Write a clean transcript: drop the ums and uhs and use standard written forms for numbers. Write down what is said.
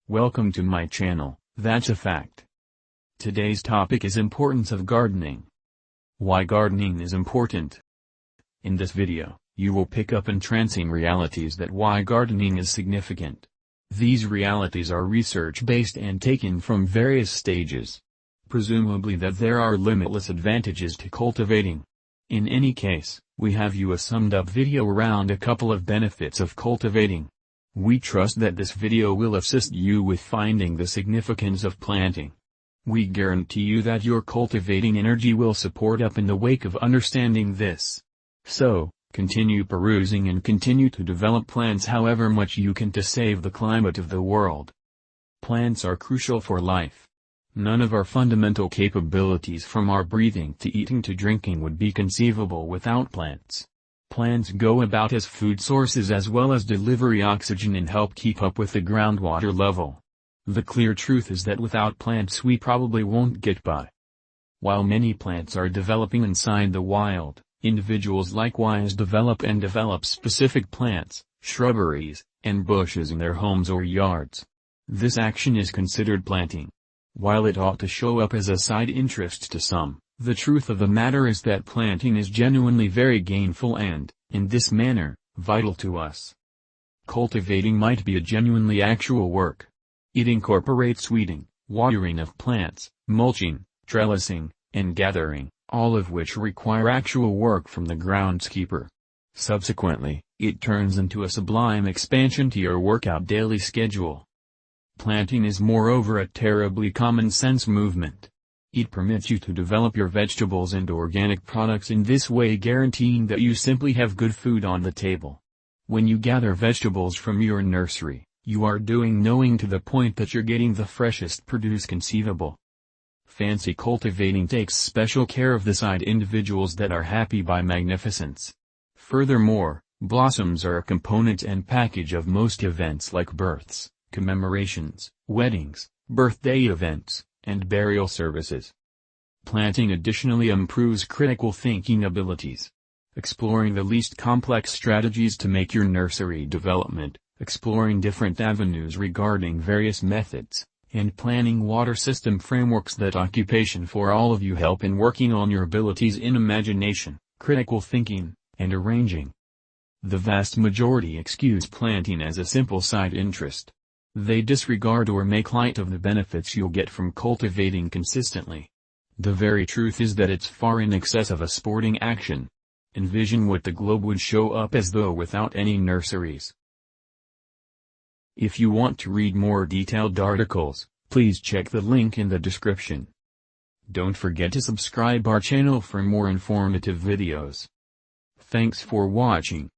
Welcome to my channel, That's a Fact. Today's topic is importance of gardening. Why gardening is important. In this video, you will pick up entrancing realities that why gardening is significant. These realities are research-based and taken from various stages. Presumably that there are limitless advantages to cultivating. In any case, we have you a summed-up video around a couple of benefits of cultivating. We trust that this video will assist you with finding the significance of planting. We guarantee you that your cultivating energy will support up in the wake of understanding this. So, continue perusing and continue to develop plants however much you can to save the climate of the world. Plants are crucial for life. None of our fundamental capabilities from our breathing to eating to drinking would be conceivable without plants. Plants go about as food sources as well as delivery oxygen and help keep up with the groundwater level. The clear truth is that without plants we probably won't get by. While many plants are developing inside the wild, individuals likewise develop specific plants, shrubberies, and bushes in their homes or yards. This action is considered planting. While it ought to show up as a side interest to some, the truth of the matter is that planting is genuinely very gainful and, in this manner, vital to us. Cultivating might be a genuinely actual work. It incorporates weeding, watering of plants, mulching, trellising, and gathering, all of which require actual work from the groundskeeper. Subsequently, it turns into a sublime expansion to your workout daily schedule. Planting is moreover a terribly common-sense movement. It permits you to develop your vegetables and organic products in this way, guaranteeing that you simply have good food on the table. When you gather vegetables from your nursery, you are knowing to the point that you're getting the freshest produce conceivable. Fancy cultivating takes special care of the side individuals that are happy by magnificence. Furthermore, blossoms are a component and package of most events like births, commemorations, weddings, birthday events, and burial services. Planting additionally improves critical thinking abilities. Exploring the least complex strategies to make your nursery development, exploring different avenues regarding various methods, and planning water system frameworks that occupation for all of you help in working on your abilities in imagination, critical thinking, and arranging. The vast majority excuse planting as a simple side interest. They disregard or make light of the benefits you'll get from cultivating consistently. The very truth is that it's far in excess of a sporting action. Envision what the globe would show up as though without any nurseries. If you want to read more detailed articles, please check the link in the description. Don't forget to subscribe our channel for more informative videos. Thanks for watching.